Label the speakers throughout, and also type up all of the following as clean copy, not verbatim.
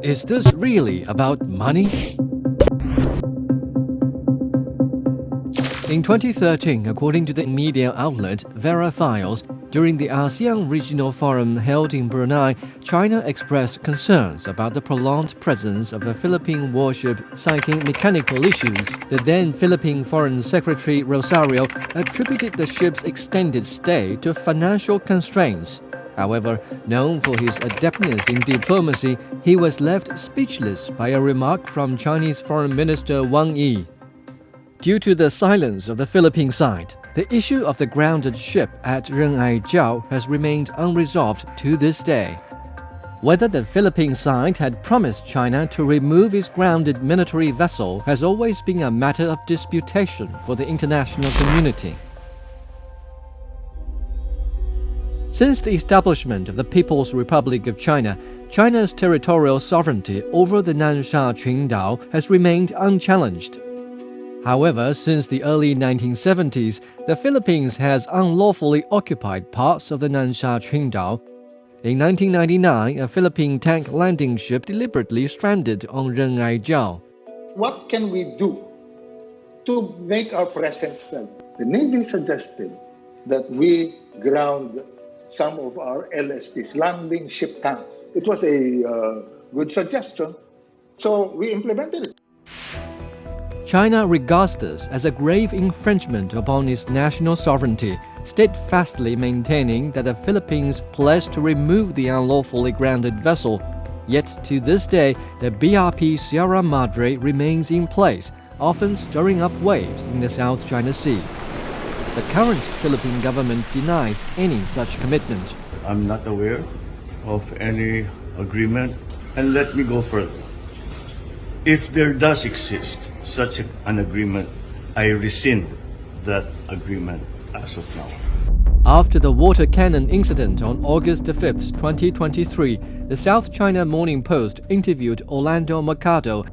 Speaker 1: Is this really about money? In 2013, according to the media outlet Vera Files, during the ASEAN Regional Forum held in Brunei, China expressed concerns about the prolonged presence of a Philippine warship, citing mechanical issues. The then Philippine Foreign Secretary Rosario attributed the ship's extended stay to financial constraints. However, known for his adeptness in diplomacy, he was left speechless by a remark from Chinese Foreign Minister Wang Yi. Due to the silence of the Philippine side, the issue of the grounded ship at Ren'ai-Jiao has remained unresolved to this day. Whether the Philippine side had promised China to remove its grounded military vessel has always been a matter of disputation for the international community. Since the establishment of the People's Republic of China, China's territorial sovereignty over the Nansha Qundao has remained unchallenged. However, since the early 1970s, the Philippines has unlawfully occupied parts of the Nansha Qundao. In 1999, a Philippine tank landing ship deliberately stranded on Ren'ai-Jiao.
Speaker 2: What can we do to make our presence felt? The Navy suggested that we ground some of our LSTs, landing ship tanks. It was a good suggestion, so we implemented it.
Speaker 1: China regards this as a grave infringement upon its national sovereignty, steadfastly maintaining that the Philippines pledged to remove the unlawfully grounded vessel. Yet to this day, the BRP Sierra Madre remains in place, often stirring up waves in the South China Sea. The current Philippine government denies any such commitment.
Speaker 3: I'm not aware of any agreement, and let me go further. If there does exist such an agreement, I rescind that agreement as of now.
Speaker 1: After the water cannon incident on August 5, 2023, the South China Morning Post interviewed Orlando Mercado.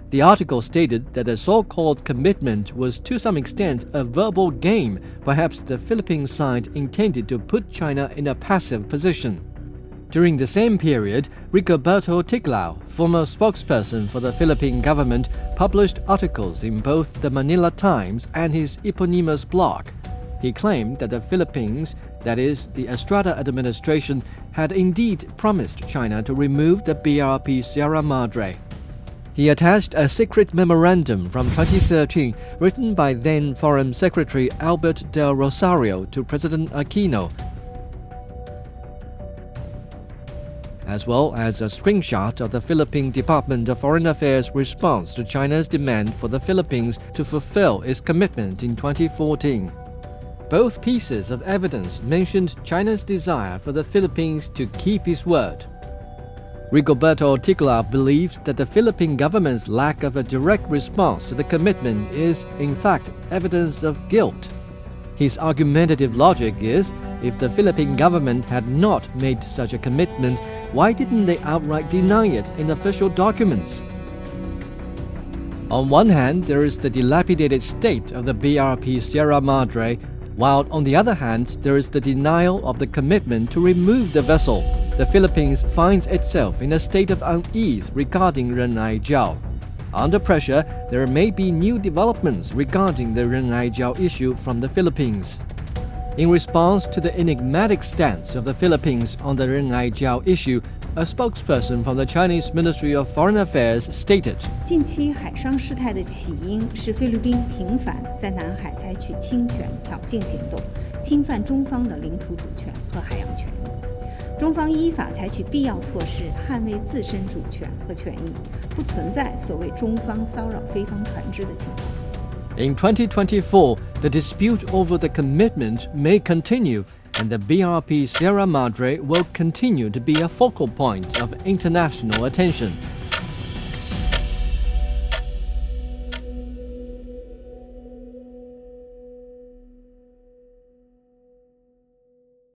Speaker 1: The article stated that the so-called commitment was to some extent a verbal game. Perhaps the Philippine side intended to put China in a passive position. During the same period, Rigoberto Tiglao, former spokesperson for the Philippine government, published articles in both the Manila Times and his eponymous blog. He claimed that the Philippines, that is, the Estrada administration, had indeed promised China to remove the BRP Sierra Madre. He attached a secret memorandum from 2013 written by then Foreign Secretary Albert del Rosario to President Aquino, as well as a screenshot of the Philippine Department of Foreign Affairs' response to China's demand for the Philippines to fulfill its commitment in 2014. Both pieces of evidence mentioned China's desire for the Philippines to keep its word. Rigoberto Tiglao believes that the Philippine government's lack of a direct response to the commitment is, in fact, evidence of guilt. His argumentative logic is, if the Philippine government had not made such a commitment, why didn't they outright deny it in official documents? On one hand, there is the dilapidated state of the BRP Sierra Madre, while on the other hand, there is the denial of the commitment to remove the vessel. The Philippines finds itself in a state of unease regarding Ren'ai-Jiao. Under pressure, there may be new developments regarding the Ren'ai-Jiao issue from the Philippines. In response to the enigmatic stance of the Philippines on the Ren'ai-Jiao issue, a spokesperson from the Chinese Ministry of Foreign Affairs stated,
Speaker 4: 近期海上事态的起因是菲律宾频繁在南海采取侵权挑衅行动，侵犯中方的领土主权和海洋权益。中方依法采取必要措施捍卫自身主权和权益，不存在所谓中方骚扰菲方船只的情况。
Speaker 1: In 2024, the dispute over the commitment may continue, and the BRP Sierra Madre will continue to be a focal point of international attention.